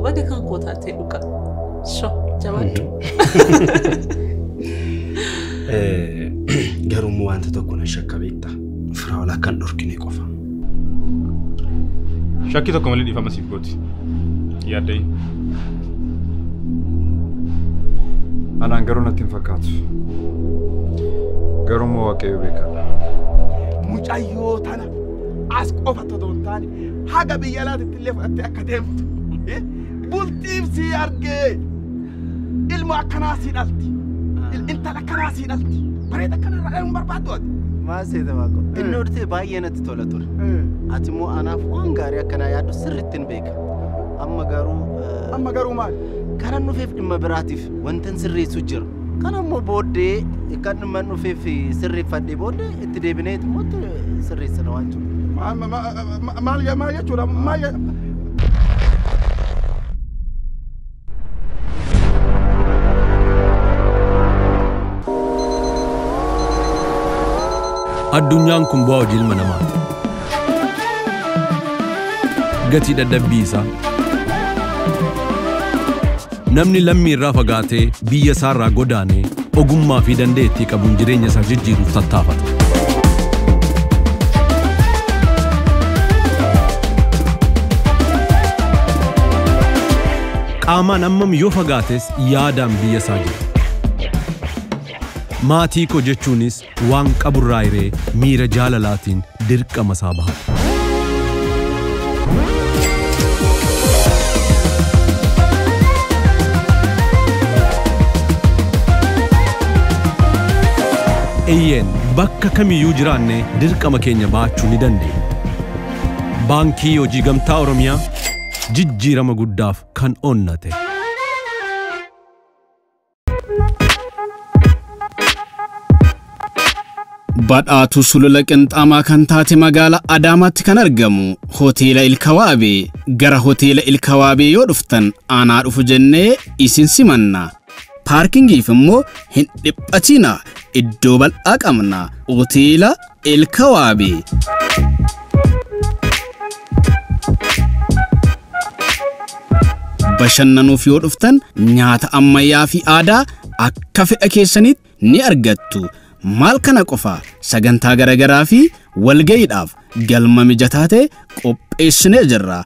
baga kan kotaatee dhuqa. Sho jabaadhu. Garuu wanta tokko na shakka beekta. Firaawala kan dhorkine qofa. Shakki tokko malee dhiifama siif gooti. Yaaddai. Anaan garuu natti hin fakkaatu. Garuu moo waaqayyo beekadha. Mucayyoo tana as qofa todoon taane haga biyya laatitti illee fudhattee akka deemtu. Bultiif si argee ilma akkanaa si dhalti. Intala akkanaa si dhalti. Bareeda akkanaa dhaluun barbaaddu ati. Maaseeta maako. Inni urtee baay'ee natti tola ture. Ati immoo anaaf waan gaarii akkanaa yaaddu sirriitti hin beeka. Amma garuu maal? Kanan dhufeef dhimma biraatiif wantan sirreessu jira. Kan ammoo booddee kan dhimma dhufeef sirreeffadhee booddee itti deebinee immoo sirreessina waan jiru. Maal jechuudha? Addunyaan kun bu'aa hojii ilma namaati. Gatii dadhabbii isaa. Namni lammii irraa fagaatee biyya isaa irraa godaanee ogummaa fi dandeettii qabuun jireenya isaa jijjiiruuf tattaafata. Qaamaan ammam yoo fagaates yaadaan biyya isaa jira. Maatii koo jechuunis waan qaburraa iree miira jaalalaatiin dirqama isaa baha. Eeyyeen bakka kamiyyuu jiraanne dirqama keenya baachuu ni dandeenya. Baankii Hojii Gamtaa Oromiyaa jijjiirama guddaaf kan onnate. Badhaatu sulula qinxaamaa kan taate magaalaa Adaamaatti kan argamu Hoteela Ilkawaabee. Gara Hoteela Ilkawaabee yoo dhuftan aanaa dhufu jennee isin simanna. Paarkingiif immoo hin dhiphatina. Iddoo bal'aa qabna. Hoteela Ilkawaabee. Bashannanuuf yoo dhuftan nyaata ammayyaa fi aadaa akka fedha keessanitti ni argattu. Maal kana qofa sagantaa garagaraa fi walga'iidhaaf galma mijataa ta'e qopheessinee jirra.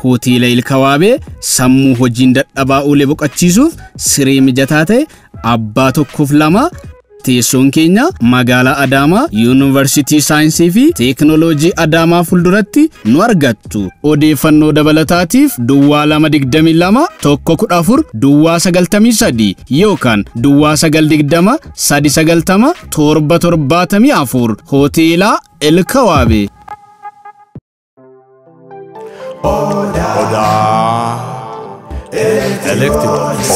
Hoteela Ilkawaabee sammuu hojiin dadhabaa oolee boqochiisuuf siree mijataa ta'e abbaa tokkoof lama. Teessoon keenya magaalaa Adaamaa Yuunivarsiitii Saayinsii fi Teekinooloojii Adaamaa fuulduratti nu argattu. Odeeffannoo dabalataatiif Duwwaa 222 114 Duwwaa 93 yookaan Duwwaa 920 390 774 Hoteela Ilkawaabee.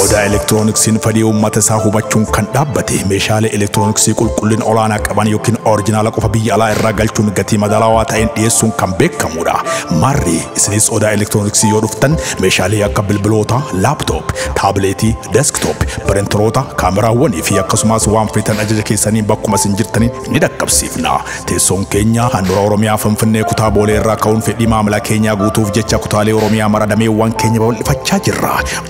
Odaa elektirooniksiin fedhii uummata isaa hubachuun kan dhaabbate meeshaalee elektirooniksii qulqullina olaanaa qaban yookiin orijinaala qofa biyya alaa irraa galchuun gatii madaalawaa ta'een dhiyeessuun kan beekamudha. Marri isinis odaa elektirooniksii yoo dhuftan meeshaalee akka bilbiloota, laaptoop, taabileetii, deesktoop, pirinteroota, kaameraawwanii fi akkasumas waan feetan ajaja keessanii bakkuma isin jirtaniin ni dhaqqabsiifna. Teessoon keenya handhuura Oromiyaa Finfinnee kutaa Boolee irraa ka'uun fedhii maamila keenyaa guutuuf jecha kutaalee Oromiyaa maradameewwan keenya babal'ifachaa jirra.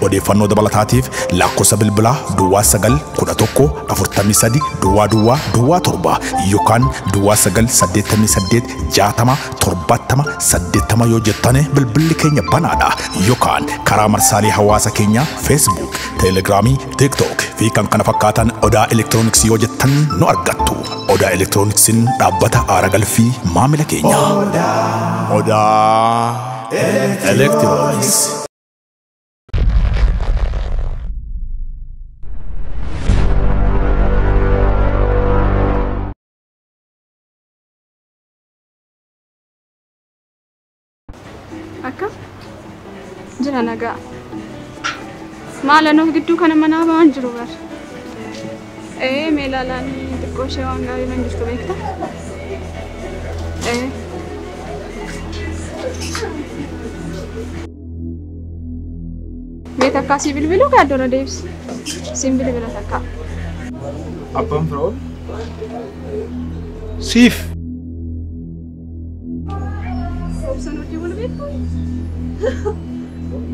Odeeffannoo dabalataatiif lakkoofsa bilbilaa Duwwaa 911 43 Duwwaa 7 yookaan Duwwaa 988 60 70 80 yoo jettane bilbilli keenya banaadha. Yookaan karaa marsaalee hawaasa keenyaa Facebook, Telegiraamii, TikTok fi kan kana fakkaatan odaa elektirooniksii yoo jettan nu argattu. Odaa elektirooniksiin dhaabbata aara galfii maamila keenya. Odaa elektirooniksii. Akka jira nagaa maalan of gidduu kana manaa ba'aan jiru bar meelaalaan xiqqoo ishee waan gaarii man jirtu beekta Beeta akkasii bilbiluu gaaddoora deebisi. Siin bilbila takka. Abbaan Firaa'ol? Siif! Obsan hojii wal beektu?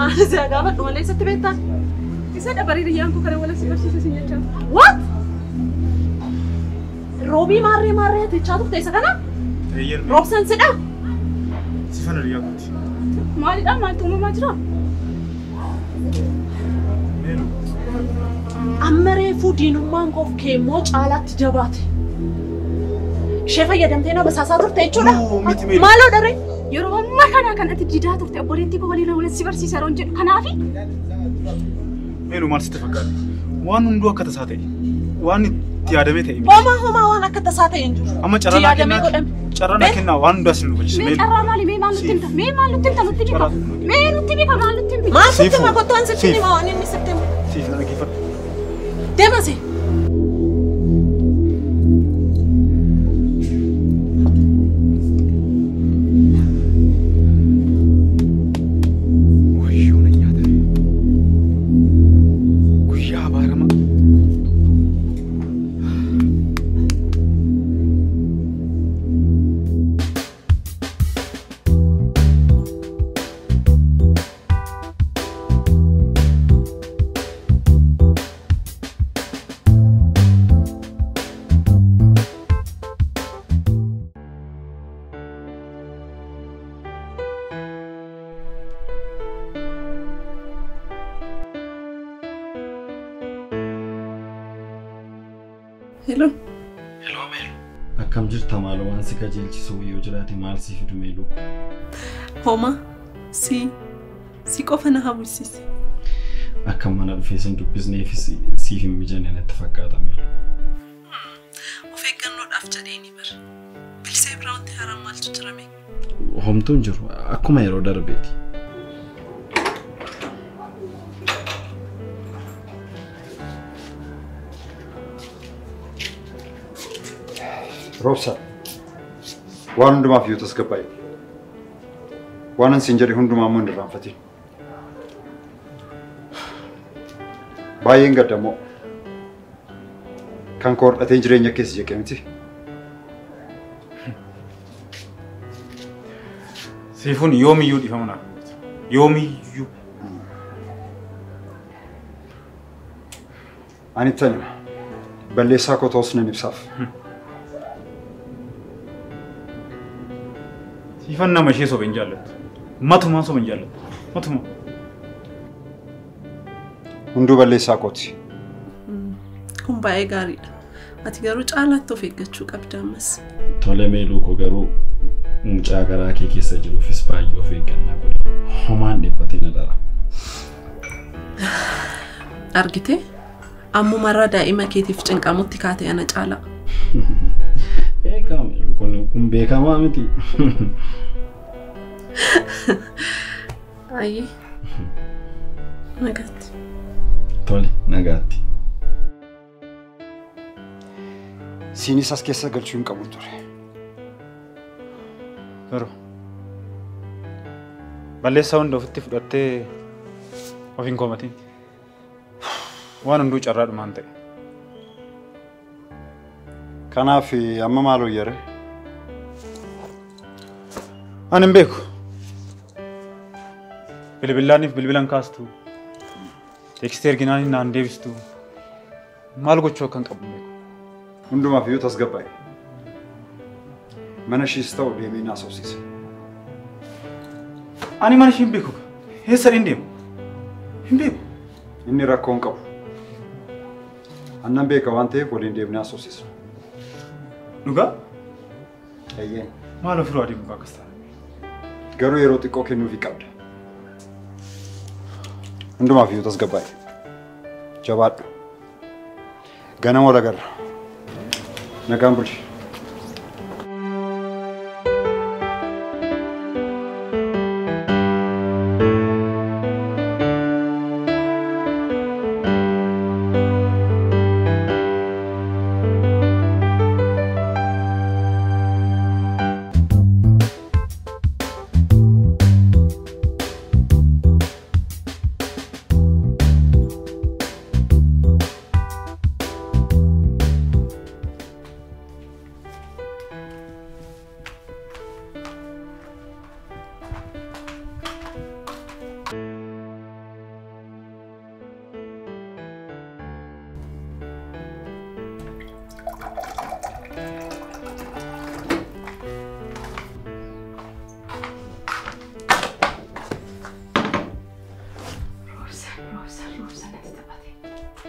Ani si agaafadhu malee isatti beektaa? Isa dabarii riyyaan koo kana wal si barsiisa sin jechaa. What? Roobii maarree jechaa turte isa kana? Roobsan sidha? Sifana riyyaa kooti. Maalidha? Maaltu uumamaa jira? Amma reefuu diinummaan koof keemmoo caalaatti jabaate. Ishee fayyadamtee na basaasaa turte jechuudha? Maaloo dharee? Yeroo ammaa kana kan ati didaa turte obboleettii koo waliin walitti si barsiisa yeroon jedhu kanaafi? Meelu maal sitti fakkaata? Waan hunduu akka tasaa ta'e. Waan itti yaadamee ta'e. Homaa waan akka tasaa ta'e hin jiru. Amma carraa kennaa waan hundaa sin hubachiisa. Mee carraa maali? Mee maal nutti himta? Mee maal nutti himta? Nutti himta? Mee nutti himta? Maal nutti himta? Maal nutti himta? Kottoon sitti hima waan inni sitti himu. Siif na dhaggeeffadhu. Deemasi. Hello. Hello, Melu. Akkam jirta maaloo waan si qajeelchisu yoo jiraate maal siif fidu Melu? Homa. Si qofa na hawwisiise. Akkam mana dhufee sin dubbisneefis siif hin mijanne natti fakkaata Melu. Of eeggannoodhaaf jedheeni bara. Bilsee biraa wanti haaraan maaltu jirame? Homtuun jiru akkuma yeroo darbeeti. Roobsa, waan hundumaaf yoo tasgabbaa'e. Waan ansiin jedhe hundumaa immoo hin irraanfatin. Baay'een gaddamoo kan koo hodhatee jireenya keessa jeqee miti. Siifuun yoomiyyuu dhiifama naaf goota. Yoomiyyuu. Ani itti balleessaa koo ta'us nan ibsaaf. Siifan nama ishee soba hin jaallattu. Matumaa soba hin jaallattu. Matumaa. Hunduu balleessaa kooti. Kun baay'ee gaariidha. Ati garuu caalaatti of eeggachuu qabda ammas. Tole Meeluu koo garuu mucaa garaa kee keessa jiruufis baay'ee of eeggannaa godhi. Homaan dhiphatee na dara. Argite? Ammumarraa daa'ima keetiif cinqamutti kaatee ana caalaa. Eegaa Meeluu kun beekamaa miti. Ayi. Nagaatti. Tole, nagaatti. Siinis as keessa galchuu hin qabu ture. Garuu balleessaa hunda ofitti fudhattee of hin komatin. Waan hunduu carraadhumaan ta'e. Kanaaf amma maal hojjere? Ani hin beeku. Bilbilaaniif bilbilan kaastu. Teekstee erginaan naan deebistu. Maal gochuu akkan qabu hin beeku. Hundumaaf iyyuu tasgabbaa'e. Mana ishees ta'u deemee na haasofsiise. Ani mana ishee hin beeku. Eessa hin deemu? Hin beeku. Inni rakkoo hin qabu. Annan beeka waan ta'eef waliin deemnee haasofsiisa. Dhugaa? Eeyyee. Maal ofirraa deemu akkas ta'a? Garuu yeroo xiqqoo kennuufii qabda. Hundumaaf iyyuu tasgabbaa'e. Jabaadhu. Ganama wal agarra. Nagaan buli.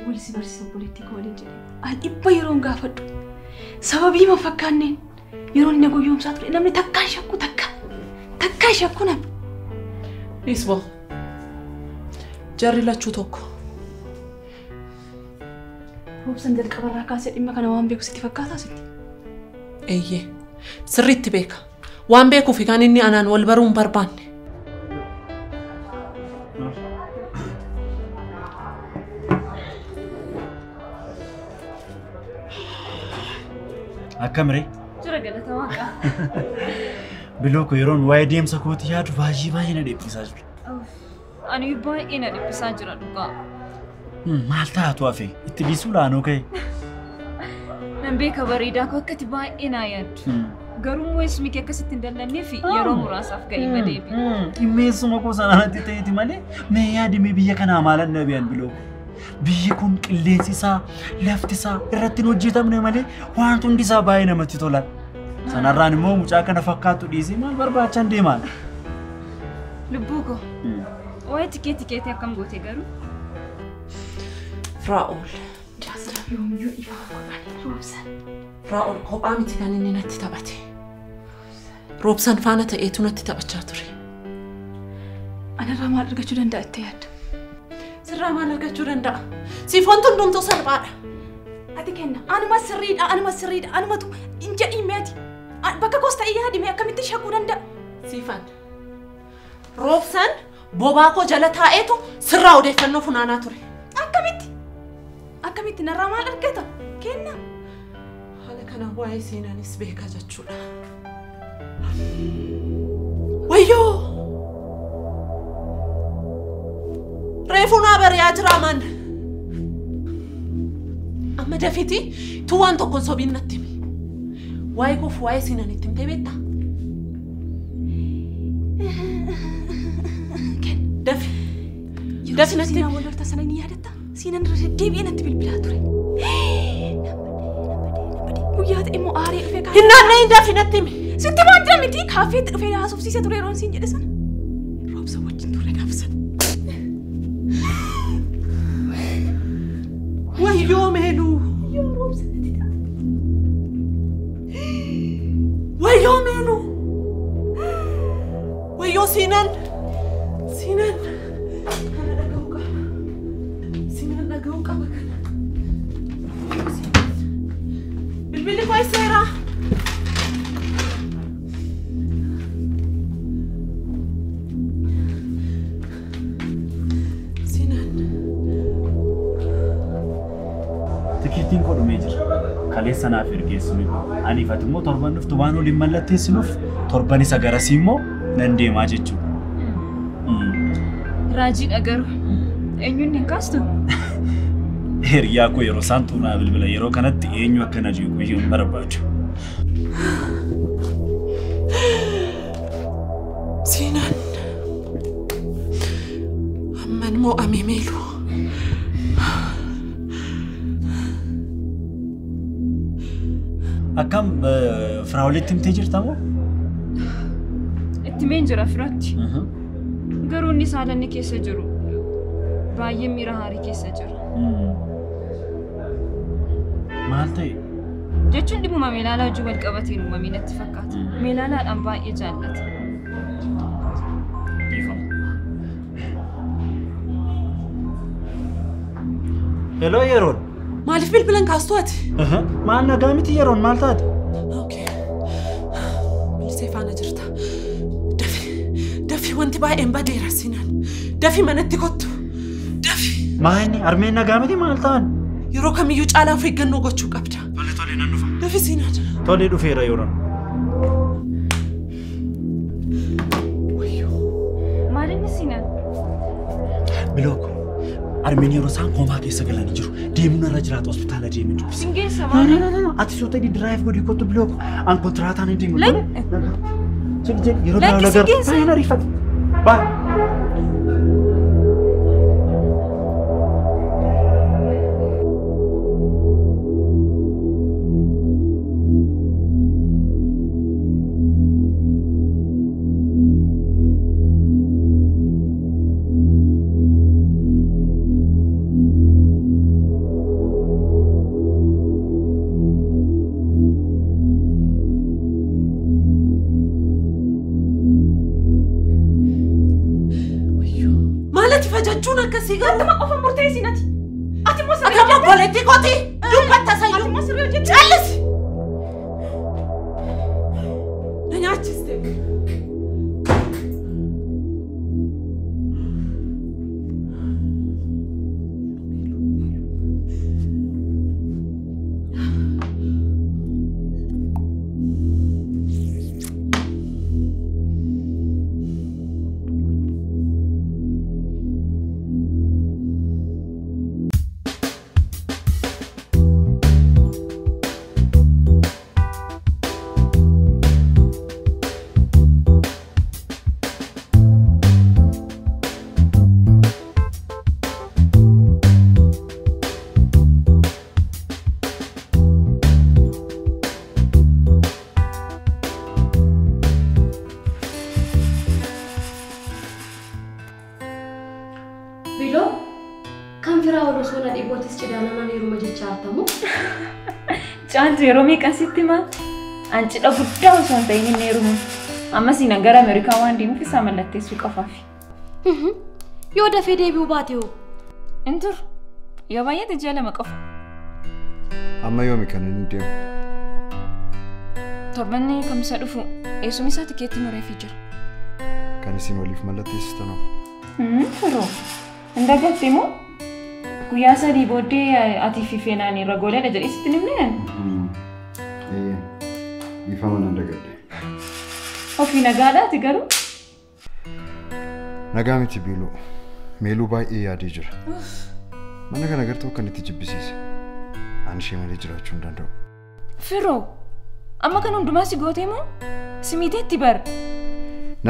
Walisi barsiisuu politiikoo waliin jedhee ani dhibba yeroon gaafadhu sababii ma fakkaanneen yeroon inni guyyoomsaa ture namni takkaan shakku namni. Isboo jarri lachuu tokko. Roobsan jalqabarraa kaasee dhimma kana waan beeku sitti fakkaataa sitti? Eeyyee sirriitti beeka waan beekuufi kan inni anaan wal baruu hin barbaanne. Akkamire? Jira galata waaqa. Bilooko yeroon waa'ee deemsa kootii yaadu baay'ee na dhiphisaa jira. Ani baay'ee na dhiphisaa jira dhugaa. Maal taatu hafe itti dhiisuu laanoo ka'e? Nan beeka bareedaa koo akkati baay'ee naa yaaddu. Garuu weessumi kee akkasitti hin dallannee fi yeroo muraasaaf ga'ii madeebi. Dhimmeessuma koo sanaanatti ta'eeti malee mee yaadime biyya kanaa maalan dhabean bilooko. Biyyi kun qilleensi isaa lafti isaa irratti hojjetamne malee waan hundi isaa baay'ee namatti tola. Sanarraan immoo mucaa kana fakkaatu dhiisii maal barbaachan deemaan? Lubbuu koo waa'ee tikeetii akkam goote garuu? Raa'ol. Yoomiyyuu ifaa godhan Roobsan. Raa'ol kophaa miti kan inni natti taphate. Roobsan faana ta'eetu natti taphachaa ture. Anarraa maal argachuu danda'a itti yaadda? Sirraa maal argachuu danda'a? Siifoon hundumtuu salphaadha. Ati kenna anuma sirriidha anumatu hin jedhiin meeti. Bakka koos ta'ee yaadime akkamitti shakkuu danda'a? Siifan. Roobsan bobaa koo jala taa'eetu sirraa odeeffannoo funaanaa ture. Akkamitti narraa maal argata? Kenna. Haala kana waa'ee seenaanis beeka jechuudha. Wayyoo! Reefuu naa bari'aa jira man. Amma dafiti tu waan tokkoon sobiin natti himi. Waa'ee koof waa'ee seenaan ittiin ta'e beektaa? Dafi. Dafi natti himi. Wal horta sana ni yaadatta? Seenaan irra deddeebi'ee natti bilbilaa ture. Guyyaa ta'e immoo aaree dhufee kaafee. Hinnaannee hin dafi natti himi. Sitti waan jira miti kaafeetti dhufee haasofsiisee ture yeroon siin jedhe sana. Roobsa wajjin ture gaafa sana. Wayyoo meenuu. Wayyoo meenuu. Wayyoo Sinan. Kana dhaga'uu qaba. Sinan dhaga'uu qaba kana. Bilbilli koo eesseera. Tikeetiin koo dhumee jira. Kaleessa naaf ergeessinu. Aniif ati immoo torban dhuftu waan waliin mallatteessinuuf torban isa garasii immoo nan deemaa jechuudha. Raajiidha garuu eenyuun hin kaastu? Hiriyaa koo yeroo isaan tuunaa bilbila yeroo kanatti eenyu akka na jiru hin barbaadu. Sinan. Amman mo'ame meeluu. Akkam firaa walitti himtee jirta moo? Itti meen jira firaatti. Garuu inni saalanni keessa jiru. Baay'ee miira haarii keessa jira. Maal ta'e? Jechuun dhimma meelaalaa wajjin wal qabateen uumamee natti fakkaata. Meelaalaadhaan baay'ee jaallata. Hello yeroon. Maaliif bilbilan kaastu ati? Maal nagaa miti yeroon maal taate? Bilisee faana jirta. Dafi wanti baay'een badeera Sinan. Dafi manatti kottu. Dafi. Maayini armeen nagaa miti maal ta'an? Yeroo kamiyyuu caalaa of eeggannoo gochuu qabda. Tole nan dhufa. Dafi Sinan. Tole dhufeera yeroon. Maalinni Sinan? Bilooko. Armeen yeroo isaan koomaa keessa galanii jiru. Deemuun irra jiraatu hospitaala deemin jiru. Singeessa maali? Ati soo ta'e diraayiv godhii kottu bilooko. An kontiraataan hin deemu. Jedhi yeroo Lakki biraa singeessa. baay'ee na riifate. Baay'ee. ajajjuun akkasii garuu. Attuma qofa murteessinati. Ati immoo sirrii hojjette. Ati obboleettii kooti. Dubbata sayyuu. Ati immoo sirrii hojjette. Callisi. Na nyaachiste. Cantu yeroo meeqan sitti maa? Anci dha guddaa osoo hin ta'in inni heerumu. Amma si gara Ameerikaa waan deemuuf isaa mallatteessuu qofaafi. Yoo dafee deebi'uu baate hoo? Hin tur. Yoo baay'ate ji'a lama qofa. Amma yoomi kan inni deemu? Torbanni kamisa dhufu eessuma isaa tikeetti mureefii jira. Kan isin waliif mallatteessitanoo? Firoo. Hin dagatte moo? Guyyaa sadii booddee ati fi Feenaanii ragoolee jedhee sitti nimneen? Ifama nan dagadde. Ofii nagaadhaati garuu? Nagaa miti Biiluu. Meeluu baay'ee yaadee jira. Mana kana gartuu akkan itti jibbisiise. Ani ishee malee jiraachuu hin danda'u. Firoo, amma kan hundumaa si gootee moo? Si miiteetti bara?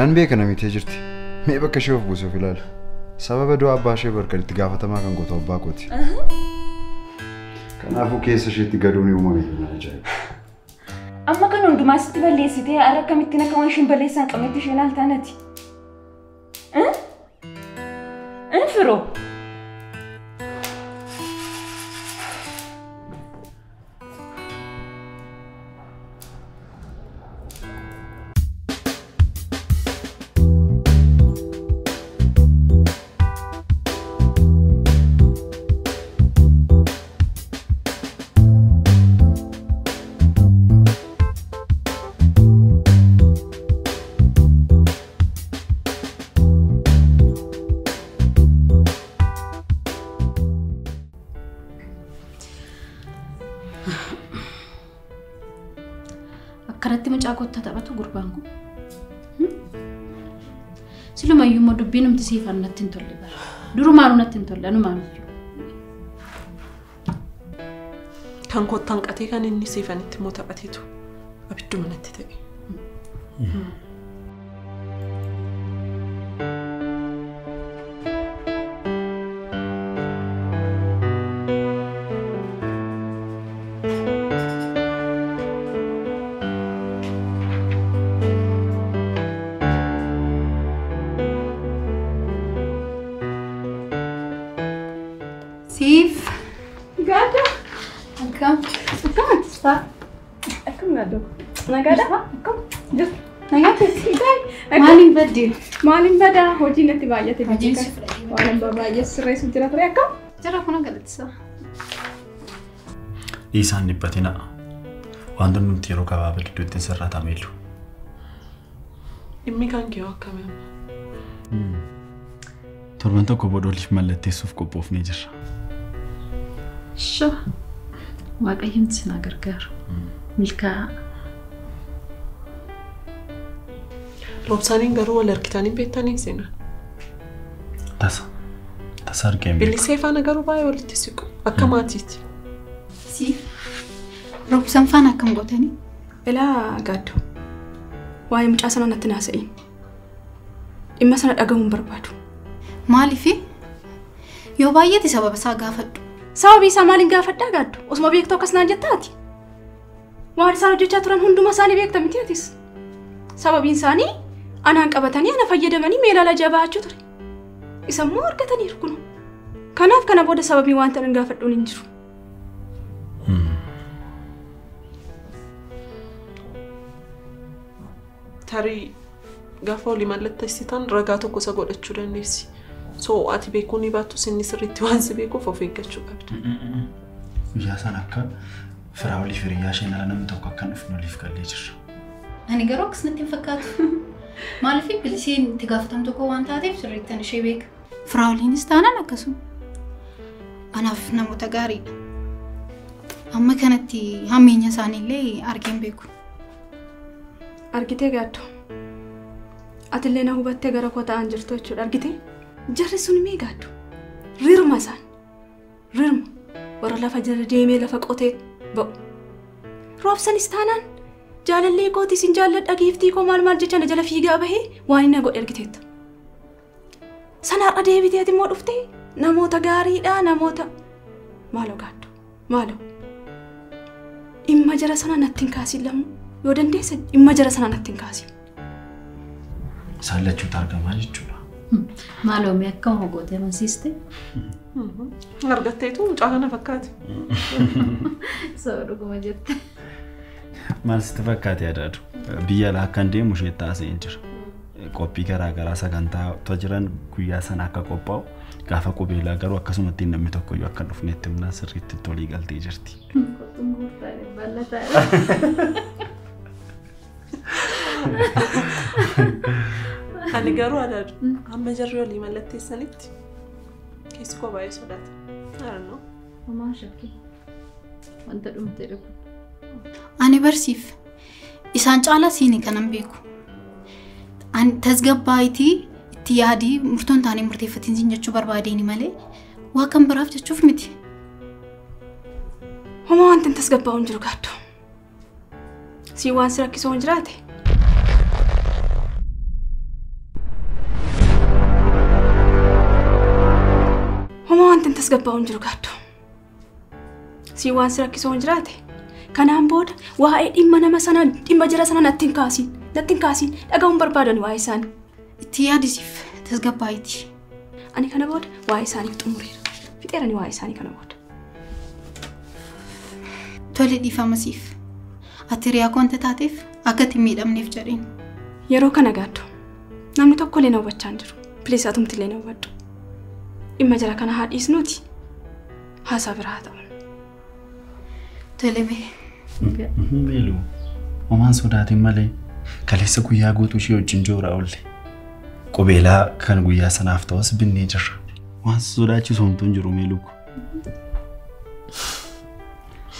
Nan beeka namitee jirti. Mee bakka ishee of buusuuf ilaala. Sababa du'a abbaa ishee barkan itti gaafatamaa kan gootu abbaa kooti. Kanaafuu keessa isheetti gaduun uumame mana ajaa'iba. Amma kan hundumaa sitti balleessitee har'a akkamittiin akka waan ishiin balleessan qabnetti isheen haaltaanati. Firoo. Akkanatti mucaa kottaa taphatu gurbaan kun. Silumayyuu immoo dubbiin humti siifan natti hin tolle bara. Durumaanuu natti hin tolle anumaanuu. Kan kottaan qatee kan inni siifanitti immoo taphateetu abidduma natti ta'e. Maalin bada hojii natti baay'ate biyya waan baay'ee sirreessu jira ture akkam jira kun galатisa Isaan dhiphatina waan nuti yeroo gabaabaa gidduutti sirratamee jiru. Dhimmi kan kee akkamii? Torban tokko boodoliif mallatteessuuf qophoofnee jirra. Sho waaqayyoon sinaa gargaaru milkaa Lobsaaniin garuu wal harkitanii beektanii seenaa. Tasa argeen beeku. Bilisee faana garuu baay'ee walitti siqu. Akka maatiiti. Robsaan faana akkam gootanii? Ilaa gaaddu. Waa'ee mucaa sana natti naasa'in. Dhimma sana dhagahuun barbaadu. Maaliifi? Yoo baay'eeti sababa isaa gaafadhu. Sababii isaa maaliin gaafadhaa gaaddu? Osuma beektuu akkas naan jettaati. Waan isaan hojjechaa turan hunduma isaanii beekta miti atis. Sababiin isaanii anaan qabatanii ana fayyadamanii meelaala jabaachuu ture. Isa immoo argataniiru kun. Kanaaf kana booda sababii waan ta'an gaafadhuun hin jiru. Tarii gaafa olii mallatteessitan ragaa tokko isa godhachuu dandeessi. So ati beekuni baatu sinni sirriitti waan si beekuuf of eeggachuu qabda. Guyyaa sana akka firaa olii firiyaa isheen ala namni tokko akka dhufnu oliif gallee jirra. Ani garuu akkasumatti hin fakkaatu. Maaliif bilisiin itti gaafatamtu koo waan taateef sirriittan ishee beeka. Firaa oliinis taanaan akkasuma. Anaaf namoota gaariidha. Amma kanatti hammeenya isaaniillee argeen beeku. Argitee gaaddo. Atillee na hubattee gara koo ta'an jirtu jechuudha argitee? Jarri sun mee gaaddo. Rirma isaan. Rirma. Warra lafa jala deemee lafa qotee ba'u. Roobsanis taanaan jaalallee kooti sin jaalladha giiftii koo maal jecha na jala fiigaa bahee waan inni godhe argiteetta. Sanaadha deebiteeti immoo dhuftee namoota gaariidha namoota maaloo gaaddo maaloo. Dhimma jara sana natti hin kaasin lamu yoo dandeesse dhimma jara sana natti hin kaasin. Isaan lachuutu argamaa jechuudha. Maaloo mee akka hogootee mansiiste? Argatteetu mucaa kana fakkaate. Soo dhuguma jette. Maal sitti fakkaate yaadaatu? Biyya alaa akkan deemu ishee taasisee hin jira. Qophii garaa sagantaa jiran guyyaa sana akka qophaa'u gaafa qubeelaa garuu akkasumatti namni tokko iyyuu akka dhufneetti himnaa sirriitti tolii galtee jirti. Ani garuu adaadu amma jarri olii mallatteessanitti keessi koo baay'ee sodaata. Arannoo. Homaa shakkii. Wanta dhumtee dhufu. Ani barsiif isaan caalaa siinii kanan beeku. Ani tasgabbaayitii itti yaadii murtoon taanee murteeffatiin siin jechuu barbaadeeni malee waa kan biraaf jechuuf miti. Homaa wanti hin tasgabbaa'u hin jiru gaaddo. Sii waan si rakkisoo hin jiraate. Homaa wanti hin tasgabbaa'u hin jiru gaaddo. Sii waan si rakkisoo hin jiraate. Kanaan booda waa'ee dhimma nama sana dhimma jara sana natti hin kaasin. Natti hin kaasin dhaga'uun barbaadan waa'ee isaanii. Itti yaadisiif tasgabbaayitii. Ani kana booda waa'ee isaanii xumureera. Fixeerani waa'ee isaanii kana booda. Tole dhiifamasiif. Ati riyaa koonte taateef akka itti miidhamneef jedheen. Yeroo kana gaaddo. Namni tokko illee na hubachaa hin jiru. Pilees atumti illee na hubadhu. Dhimma jara kana haa dhiisnuuti. Haasaa biraa haa ta'u. Tole mee. Meelu. Homaan sodaatiin malee kaleessa guyyaa guutuu ishee wajjin joora oolle. Qubeelaa kan guyyaa sanaaf ta'us binnee jirra. Waan sodaachisu homtuu hin jiru meeluuku.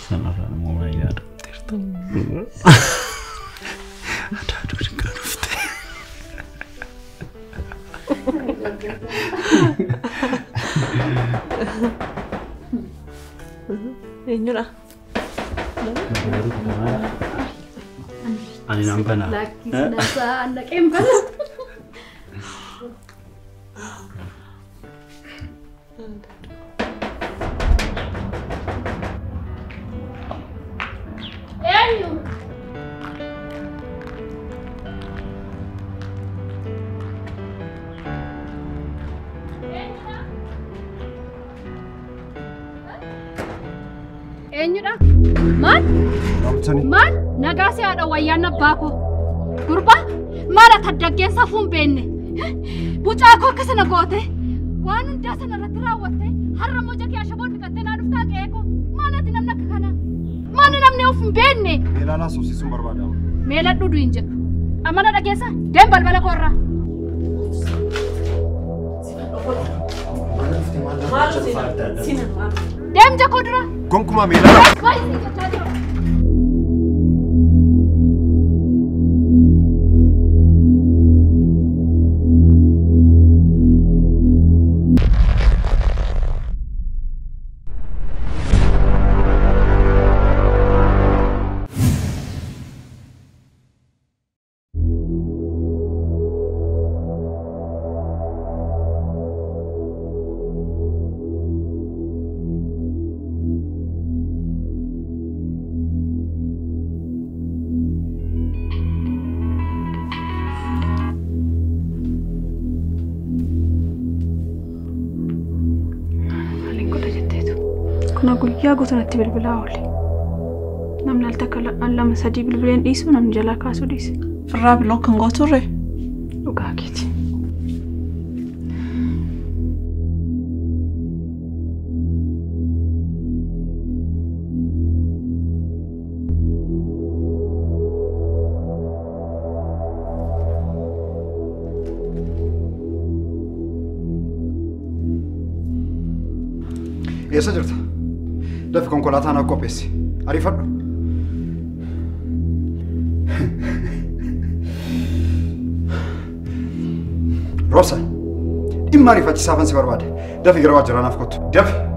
Sanarraan immoo waan yaadu. Adaaduu dinqaa dhufte. Eenyudha? Ani nan banaa. Lakkisnaasaa naqeen bana. Eenyu? Eenyudha? Maal? Maal? Nagaasee haadha wayyaan abbaa koo. Gurba? Maal ati addaggeensa fuun beenne? Bucaa koo akka sana goote? Waan hundaa sana irratti raawwatte har'a moja kee ashaboon dhiqattee naa dhuftaa qe'ee koo. Maal ati namni akka kana? Maal namni of hin beenne? Meelaa suufsisuun barbaadama. Meela dhudhu hin jedhu. Amana dhageessa? Deem balbala koorraa. Deem jakoo dura. Gonkumaa meelaa. Kuna guyyaa gosanatti bilbilaa oole. Namni al takka lama sadii bilbileen dhiisu namni jalaa kaasuu dhiise. Firraa biloo kan gooturre? Dhugaa keeti. Eessa jirta? Dafi konkolaataa naa qopheessi. Ariifadhu. Roobsa, dhimma ariifachiisaafan si barbaade. Dafi gara waajjiraanaaf kottu. Dafi.